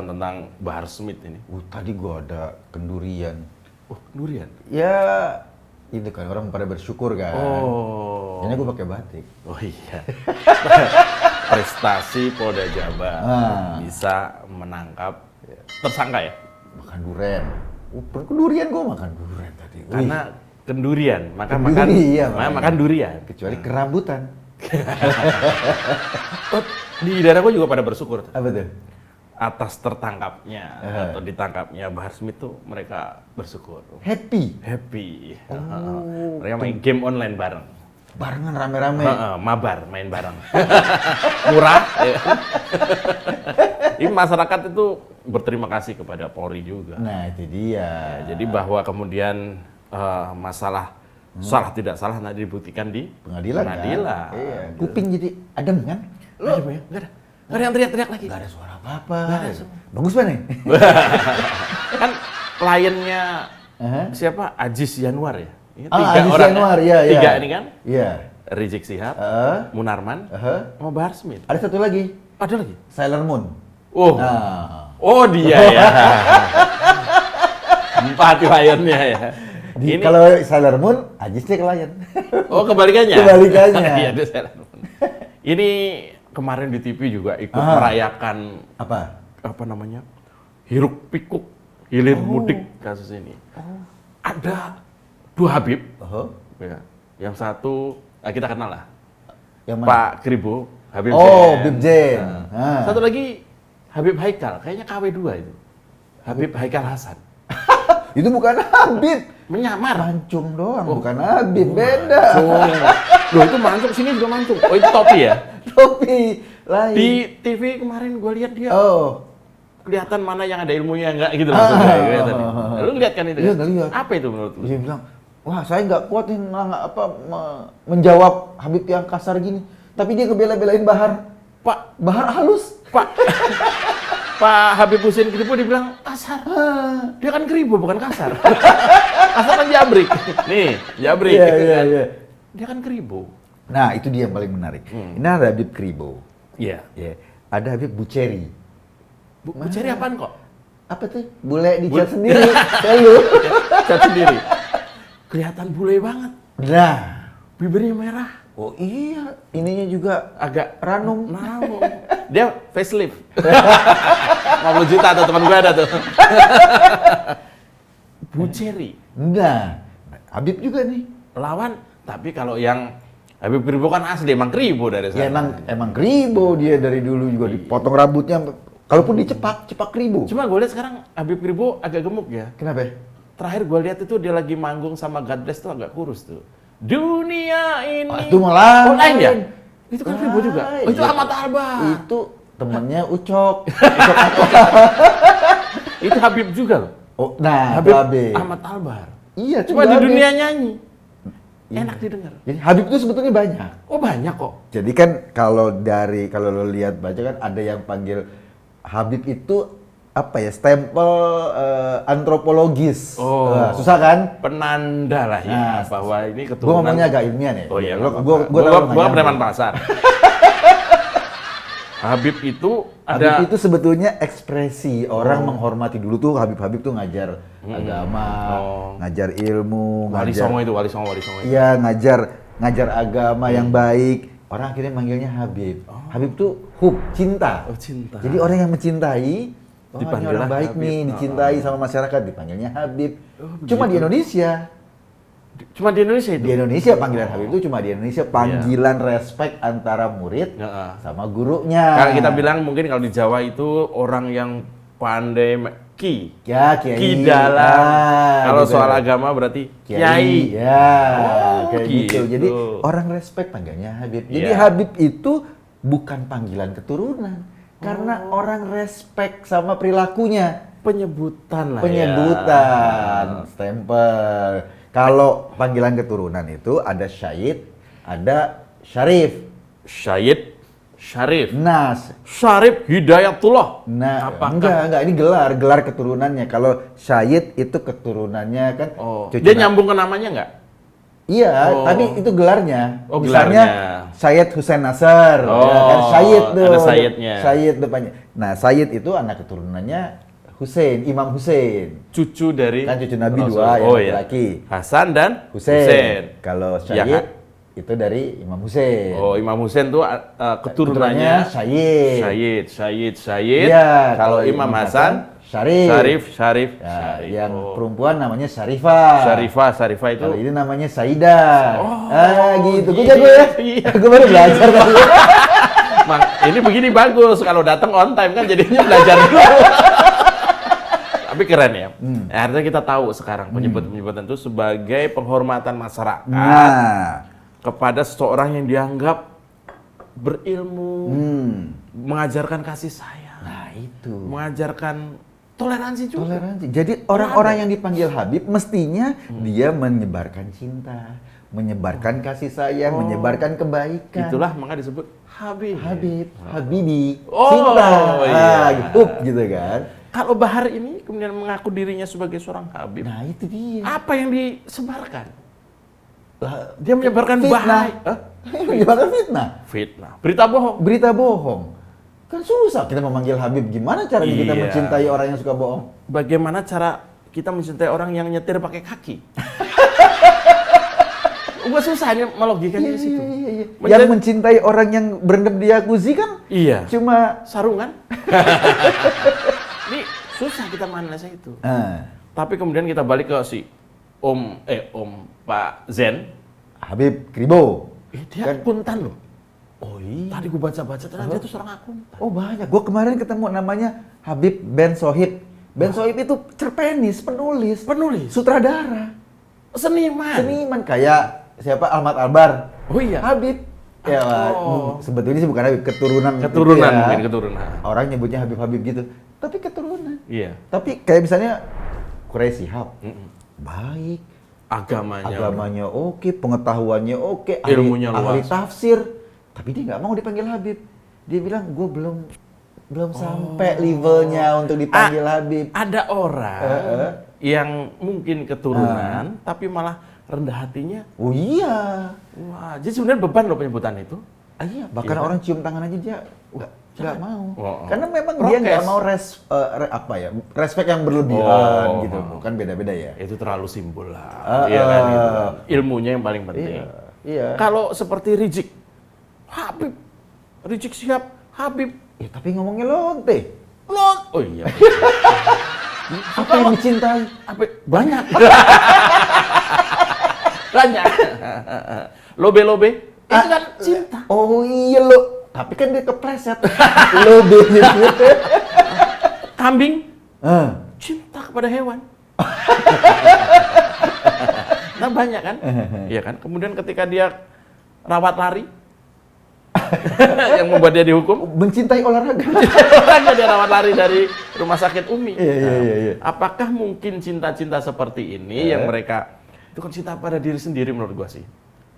obrolan tentang Bahar Smith ini. Tadi gua ada kendurian. Oh, durian. Ya, itu kan orang pada bersyukur kan. Oh. Ini gua pakai batik. Oh iya. Prestasi Polda Jabar bisa menangkap tersangka ya? Makan durian. Durian gua makan durian tadi. Karena kendurian, maka Kenduri, makan durian. Kecuali kerambutan. Di daerah gua juga pada bersyukur Apa tuh? atas tertangkapnya atau ditangkapnya Bahar Smith tuh mereka bersyukur. Happy. Mereka main game online bareng. Barengan rame-rame. Mabar main bareng. Murah. Ya. Ini masyarakat itu berterima kasih kepada Polri juga. Nah, itu dia. Ya, jadi bahwa kemudian masalah salah tidak salah nanti dibuktikan di Pengadilan. Kan? Iya. Kuping jadi adem kan? Lo ya? Nggak ada yang teriak-teriak lagi. Nggak ada suara apa-apa. Bagus banget nih. Kan kliennya siapa? Aziz Yanuar ya? Aziz Yanuar, iya. Tiga ini kan? Iya. Rizik Syihab, Munarman, sama Bahar Smith. Ada satu lagi. Ada lagi? Sailor Moon. Oh. Nah. Oh dia ya. 4 kliennya ya. Kalau Sailor Moon, Aziz dia klien. Oh kebalikannya? Kebalikannya. Iya, dia Sailor Moon. Ini kemarin di TV juga ikut merayakan apa namanya? Hiruk pikuk hilir mudik kasus ini. Ada 2 Habib. Ya. Yang satu kita kenal lah. Yang mana? Pak Kribo, Habib Habib Zain. Satu lagi Habib Haikal, kayaknya KW2 itu. Habib Haikal Hasan. Itu bukan Habib. Menyamar. Mancung doang, bukan Habib. Beda. Loh itu mancung, sini juga mancung. Oh itu topi ya? Topi lain. Di TV kemarin gue lihat dia. Kelihatan mana yang ada ilmunya enggak gitu loh. Lu lihat kan itu? Iya, lihat. Apa itu menurut lu? Dia bilang, wah saya nggak kuat nih menjawab Habib yang kasar gini. Tapi dia ngebela-belain Bahar. Pak Bahar halus. Pak Habib Husin Kribo dibilang kasar. Dia kan Kribo bukan kasar. Kasar kan jabrik. Nih, jabrik. Iya. Dia kan Kribo. Nah, itu dia yang paling menarik. Ini ada Habib Kribo. Iya. Ada Habib Buceri. Buceri apaan kok? Apa tuh? Bule dicat sendiri. Selalu. Cat sendiri. Kelihatan bule banget. Nah, bibirnya merah. Oh iya, ininya juga agak ranum. Dia facelift. 50 juta tuh teman gue ada tuh. Buceri. Nah, Habib juga nih. Lawan, tapi kalau yang Habib Kribo kan asli, emang Kribo dari sana. Ya emang Kribo dia dari dulu juga dipotong rambutnya. Kalaupun dicepak Kribo. Cuma gue lihat sekarang Habib Kribo agak gemuk ya. Kenapa? Terakhir gue lihat itu dia lagi manggung sama God Bless tuh agak kurus tuh. Dunia ini. Itu malah. Lain ya? Itu kan Kribo juga. Oh, itu Ahmad Albar. Itu temennya Ucok. Itu Habib juga loh. Oh, nah, Habib Habib. Ahmad Albar. Iya, cuma di dunia nyanyi. Enak didengar. Jadi Habib itu sebetulnya banyak. Oh, banyak kok. Jadi kan kalau lo lihat baca kan ada yang panggil Habib itu apa ya, stempel antropologis. Susah kan? Penanda lah ya bahwa ini keturunan. Gua ngomongnya agak ilmiah nih. Oh iya, gua preman pasar. Habib itu Habib itu sebetulnya ekspresi orang menghormati. Dulu tuh Habib tuh ngajar agama, ngajar ilmu, Wali Songo. Iya, ngajar agama yang baik. Orang akhirnya manggilnya Habib. Habib tuh cinta. Cinta. Jadi orang yang mencintai, dipanggil orang baik Habib. nih, dicintai sama masyarakat, dipanggilnya Habib. Cuma di Indonesia. Cuma di Indonesia itu? Di Indonesia panggilan Habib itu cuma di Indonesia. Panggilan respect antara murid sama gurunya. Kalau kita bilang mungkin kalau di Jawa itu orang yang pandai Ki dalam. Kalau soal agama berarti Kiai. Kayak gitu. Jadi orang respect panggilnya Habib. Jadi Habib itu bukan panggilan keturunan. Karena orang respect sama perilakunya. Penyebutan lah. Stempel. Kalau panggilan keturunan itu ada Syahid, ada Syarif. Syarif. Nah, Syarif Hidayatullah. Nah, enggak, ini gelar keturunannya. Kalau Syahid itu keturunannya kan. Dia nyambung ke namanya enggak? Iya, tapi itu gelarnya. Oh, misalnya Sayyid Hussein Nasr, Oh, ya kan Sayyid tuh. ada Sayyidnya. Sayyid depannya. Nah, Sayyid itu anak keturunannya Hussein, Imam Hussein. Cucu dari Kan cucu Nabi Rasul. dua, yang Oh, iya. laki-laki. Hasan dan Hussein. Kalau Ya, Sayyid kan? itu dari Imam Hussein. Oh, Imam Hussein tuh keturunannya Sayyid. Sayyid. Iya, Kalau Imam Hasan Syarif. Syarif. Ya, Syarif. yang Oh. perempuan namanya Syarifah. Syarifah itu. Kalau ini namanya Saidah. Oh, gitu. Gue iya, jago ya. iya. Gue baru belajar tadi. Ini begini bagus kalau datang on time kan jadinya belajar dulu. Tapi keren ya. Artinya kita tahu sekarang penyebutan itu sebagai penghormatan masyarakat Nah, kepada seseorang yang dianggap berilmu, mengajarkan kasih sayang, nah itu. mengajarkan toleransi juga. Toleransi. Jadi orang-orang yang dipanggil Habib mestinya dia menyebarkan cinta, menyebarkan kasih sayang, menyebarkan kebaikan. Itulah maka disebut Habib. Habibi, Oh, cinta. iya. Gitu kan. Kalau Bahar ini kemudian mengaku dirinya sebagai seorang Habib, Nah, itu dia. apa yang disebarkan? Dia menyebarkan Fitnah. bahaya. Menyebarkan fitnah. Fitnah. Berita bohong. Berita bohong. Kan susah kita memanggil Habib. Gimana caranya kita Iya. mencintai orang yang suka bohong? Bagaimana cara kita mencintai orang yang nyetir pakai kaki? Gua susah ini melogikanya di situ. Iya. Menjadi- Yang mencintai orang yang berendam di jacuzzi kan Iya. cuma Sarungan. Ini susah kita menganalisa itu. Tapi kemudian kita balik ke si Om Pak Zen. Habib Kribo. Dia akuntan loh. Oh iya. Tadi gue baca-baca ternyata dia tuh seorang akuntan. Oh banyak. Gue kemarin ketemu namanya Habib Ben Sohib. Ben Sohib itu cerpenis, penulis, sutradara, seniman kayak siapa Ahmad Albar. Oh iya. Habib. Ya, sebetulnya sih bukan Habib, keturunan gitu ya. Mungkin keturunan. Orang nyebutnya Habib gitu. Tapi keturunan. Iya. Tapi kayak misalnya Quraisy Shihab. Baik. Agamanya oke, pengetahuannya oke, Ilmunya ahli luas. tafsir. Tapi dia nggak mau dipanggil Habib. Dia bilang gue belum sampai levelnya untuk dipanggil Habib. Ada orang yang mungkin keturunan tapi malah rendah hatinya. Oh iya. Wah, jadi sebenarnya beban loh penyebutan itu. Iya. Bahkan Iya. orang cium tangan aja dia nggak mau. Oh. Karena memang Prokes. dia nggak mau respect yang berlebihan gitu. Kan beda-beda ya. Itu terlalu simbol lah. Iya kan itu. Ilmunya yang paling penting. Iya. Kalau seperti Habib Rizik Syihab, Habib. Ya, tapi ngomongnya lonte. Oh iya. Apa yang dicintai? Apa? Banyak. Banyak. Lobe-lobe. Itu kan cinta. Oh iya lo. Tapi kan dia kepleset. Lo gitu. Kambing. Cinta kepada hewan. Nah banyak kan? Iya kan? Kemudian ketika dia rawat lari, yang membuat dia dihukum, Mencintai olahraga. makanya dia rawat lari dari rumah sakit Umi. Iya. Apakah mungkin cinta-cinta seperti ini yang mereka itu kan cinta pada diri sendiri menurut gua sih.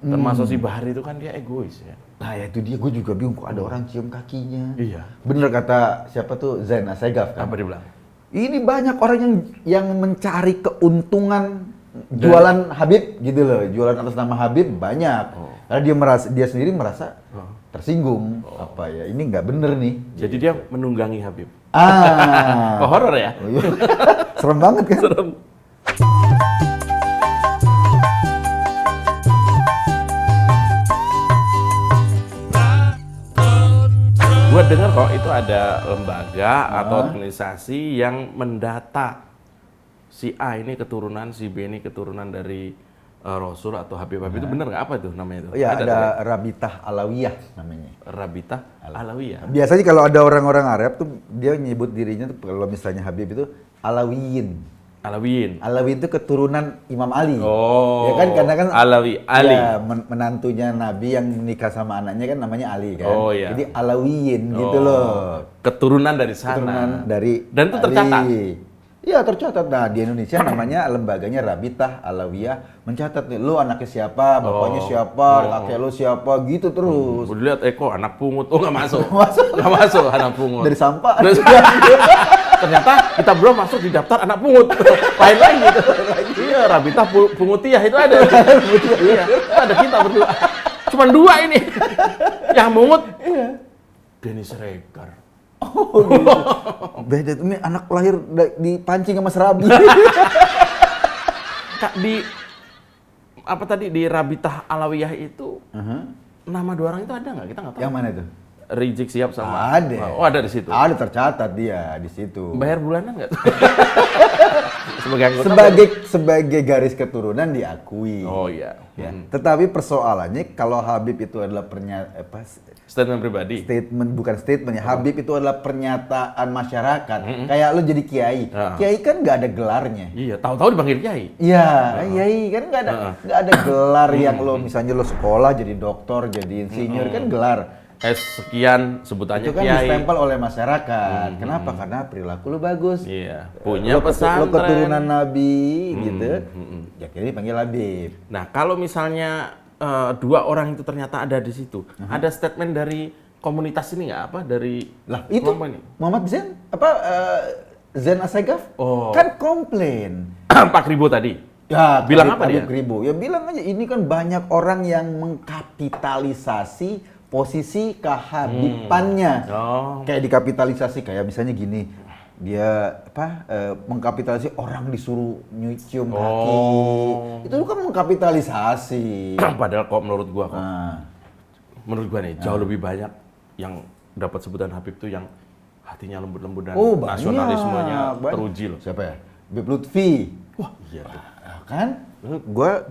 Termasuk si Bahar itu kan dia egois ya. Nah itu dia, gue juga bingung kok ada orang cium kakinya. Iya. Bener kata siapa tuh Zain Asegaf kan? Apa dia bilang? Ini banyak orang yang mencari keuntungan jualan Habib gitu loh, jualan atas nama Habib banyak. Karena dia sendiri merasa tersinggung. Apa ya? Ini nggak bener nih. Jadi dia menunggangi Habib. Ah. Horor ya? Oh, iya. Serem banget kan? Serem. Gue dengar kok itu ada lembaga atau organisasi yang mendata si A ini keturunan, si B ini keturunan dari Rasul atau Habib itu bener nggak? Apa itu namanya itu? Iya, ada Rabitah Alawiyah namanya. Rabitah Alawiyah. Biasanya kalau ada orang-orang Arab tuh dia nyebut dirinya tuh kalau misalnya Habib itu Alawiyin. Alawiyin. Alawi itu keturunan Imam Ali. Oh. Ya kan karena kan Ali. Ya, menantunya Nabi yang menikah sama anaknya kan namanya Ali kan. Oh, iya. Jadi Alawiyin gitu loh. Keturunan dari sana. Keturunan dari Dan itu Ali. tercatat? Iya tercatat. Nah di Indonesia namanya lembaganya Rabitah Alawiyah mencatat nih, lo anaknya siapa, bapaknya siapa, kakek lo siapa, gitu terus. Gue lihat kok anak pungut, oh nggak masuk, nggak masuk anak pungut. Dari sampah. Ternyata kita belum masuk di daftar anak pungut. Lain lagi gitu. Iya, Rabitah Pungutiah itu ada. Iya, itu ada kita berdua. Cuman 2 ini. Yang mungut, Denny Siregar. Oh, gitu. Beda, ini anak lahir dipancing sama serabi. Kak, di Rabitah Alawiyah itu, nama 2 orang itu ada nggak? Kita nggak tahu. Yang mana itu? Rizik Sihab sama. Ada. Oh, ada di situ. Ada, tercatat dia di situ. Bayar bulanan nggak? Sebagai garis keturunan diakui. Oh iya. Ya. Tetapi persoalannya kalau Habib itu adalah Statement pribadi. Bukan statement ya. Habib itu adalah pernyataan masyarakat. Kayak lo jadi kiai. Kiai kan nggak ada gelarnya. Iya, tahu-tahu dipanggil kiai. Iya, kiai kan nggak ada gelar yang lo misalnya lo sekolah jadi doktor, jadi insinyur kan gelar. Sekian sebutannya itu kan kiai. distempel oleh masyarakat. Kenapa? Karena perilaku lo bagus. Iya. Punya pesantren. Lo keturunan Nabi gitu. Ya kiai dipanggil Habib. Nah, kalau misalnya 2 orang itu ternyata ada di situ, ada statement dari komunitas ini nggak apa dari itu Muhammad Zain Zain Asegaf kan komplain. Pak Ribo tadi. Ya, bilang apa dia? Ribo. Ya bilang aja ini kan banyak orang yang mengkapitalisasi posisi kehabibannya. Kayak dikapitalisasi kayak misalnya gini. Dia mengkapitalisasi orang disuruh cium kaki. Itu kan mengkapitalisasi. Padahal kok menurut gua nih jauh lebih banyak yang dapat sebutan Habib tuh yang hatinya lembut-lembut dan nasionalismenya teruji loh. Siapa ya? Habib Lutfi. Wah, iya. Kan? Gua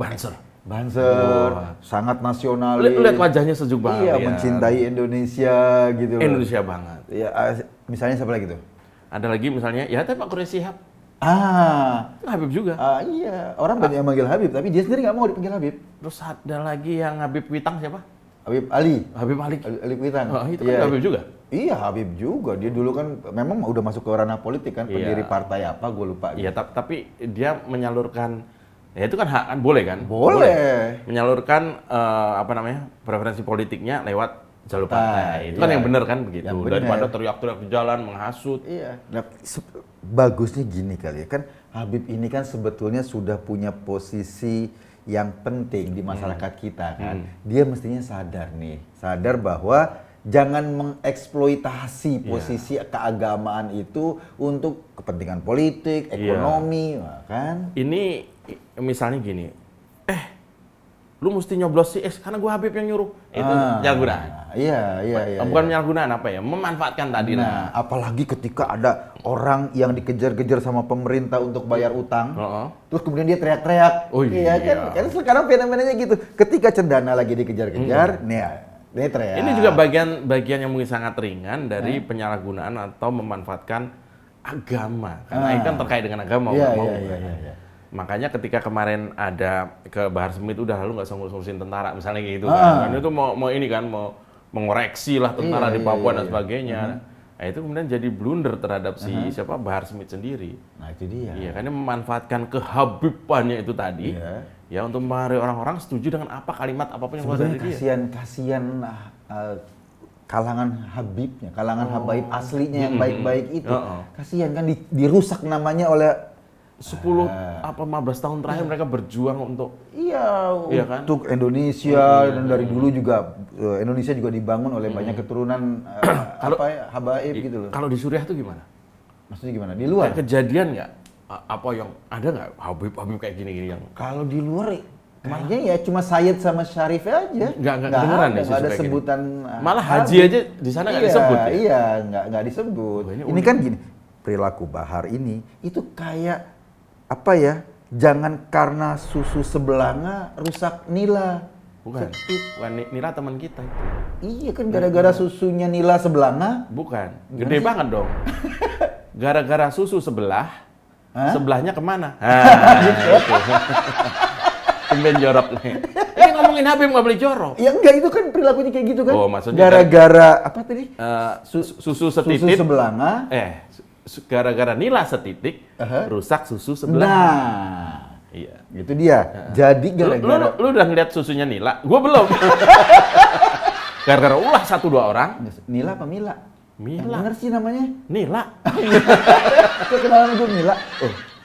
Banser, sangat nasionalis. Lihat wajahnya sejuk banget. Iya, mencintai Indonesia gitu loh. Indonesia banget. Ya, misalnya siapa lagi tuh? Ada lagi misalnya, ya Pak Quraish Shihab. Habib juga. Iya, orang banyak yang manggil Habib, tapi dia sendiri nggak mau dipanggil Habib. Terus ada lagi yang Habib Witang siapa? Habib Ali. Ali Witang. Itu kan Habib juga? Iya, Habib juga. Dia dulu kan memang udah masuk ke ranah politik kan, pendiri partai apa, gue lupa. Iya, tapi dia menyalurkan, ya itu kan hak kan, boleh kan? Boleh. Menyalurkan preferensi politiknya lewat jalur partai. Itu kan yang benar kan begitu. Daripada teriak-teriak di jalan menghasut. Iya. Nah, bagusnya gini kali ya kan, Habib ini kan sebetulnya sudah punya posisi yang penting di masyarakat kita kan. Dia mestinya sadar bahwa jangan mengeksploitasi posisi keagamaan itu untuk kepentingan politik, ekonomi, kan? Ini misalnya gini, lu mesti nyoblos sih karena gua Habib yang nyuruh. Itu penyalahgunaan. Iya. Bukan penyalahgunaan memanfaatkan tadi. Nah, apalagi ketika ada orang yang dikejar-kejar sama pemerintah untuk bayar utang, terus kemudian dia teriak-teriak. Oh iya. Kan sekarang fenomenanya gitu. Ketika cendana lagi dikejar-kejar, dia teriak. Ini juga bagian yang mungkin sangat ringan dari penyalahgunaan atau memanfaatkan agama. Karena ini kan terkait dengan agama. Iya. Makanya ketika kemarin ada ke Bahar Smith udah lalu nggak ngurusin tentara misalnya gitu kan. Itu mau mengoreksi lah tentara di Papua dan sebagainya. Nah, itu kemudian jadi blunder terhadap siapa Bahar Smith sendiri. Nah, itu dia. Iya, karena memanfaatkan kehabibannya itu tadi ya untuk mempengaruhi orang-orang setuju dengan apa kalimat apapun yang keluar dari dia. Kasihan kalangan Habibnya, kalangan habaib aslinya yang baik-baik itu. Kasihan kan dirusak namanya oleh 10 15 tahun terakhir mereka berjuang untuk kan? Untuk Indonesia dan dari dulu juga Indonesia juga dibangun oleh banyak keturunan habaib gitu loh. Kalau di Suriah itu gimana? Maksudnya gimana? Di luar? Kejadian nggak? Apa yang ada nggak Habib kayak gini-gini yang? Kalau di luar kayaknya ya cuma Sayyid sama Syarif aja. Nggak kedengeran ya nggak ada sebutan. Malah haji aja di sana nggak disebut ya? Iya, nggak disebut. Ini kan gini, perilaku Bahar ini itu kayak jangan karena susu sebelanga rusak nila. Bukan nila teman kita itu. Iya kan gara-gara susunya nila sebelanga. Bukan, gede banget dong. Gara-gara susu sebelahnya kemana? Gitu. Tumben jorok nih. Ini ngomongin Habib nggak boleh jorok. Ya enggak, itu kan perilakunya kayak gitu kan. Oh, maksudnya gara-gara apa tadi? Susu setitik. Susu sebelanga. Gara-gara nila setitik rusak susu sebelah. Nah, iya, itu dia. Jadi gara-gara lu udah ngeliat susunya nila, gua belum. Gara-gara ulah 1-2 orang. Nila apa Mila? Mila. Bener sih namanya. Nila. Kok kenalan gue Mila?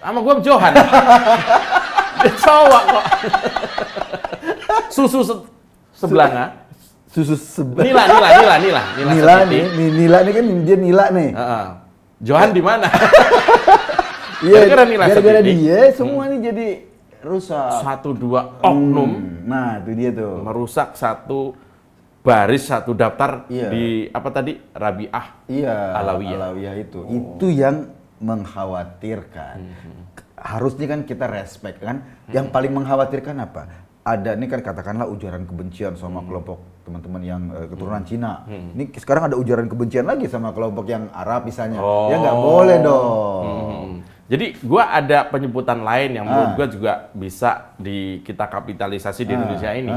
Sama gua Johan. Dia cowok kok. Sebelanga. Susu Nila nih, Nila nih kan dia Nila nih. Johan di mana? Iya, Nila gara-gara dia semua nih jadi rusak. 1-2 oknum. Nah, itu dia tuh. Merusak satu baris, satu daftar Iya. di apa tadi? Rabi'ah. Iya, Alawiyah. Alawiyah itu. Itu yang mengkhawatirkan. Harusnya kan kita respect kan. Yang paling mengkhawatirkan apa? Ada ini kan katakanlah ujaran kebencian sama kelompok teman-teman yang keturunan Cina. Ini sekarang ada ujaran kebencian lagi sama kelompok yang Arab misalnya. Ya nggak boleh dong. Jadi gua ada penyebutan lain yang menurut gua juga bisa kita kapitalisasi di Indonesia ini.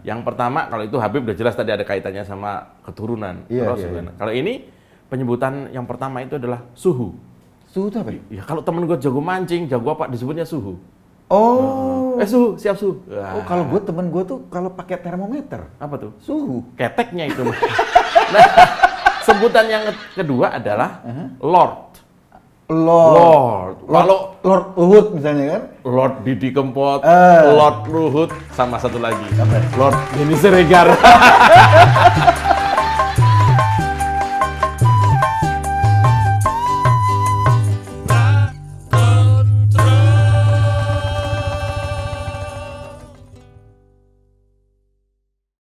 Yang pertama kalau itu Habib udah jelas tadi ada kaitannya sama keturunan. Iya. Kalau ini penyebutan yang pertama itu adalah suhu. Suhu itu apa? Ya kalau temen gua jago mancing, jago apa disebutnya suhu. Oh. Suhu, siap suhu. Oh, kalau temen gue tuh kalau pakai termometer. Apa tuh? Suhu. Keteknya itu. Nah, sebutan yang kedua adalah Lord. Kalau Lord Uhud misalnya kan? Lord Didi Kempot, Lord Luhut, sama satu lagi. Lord Denny Siregar.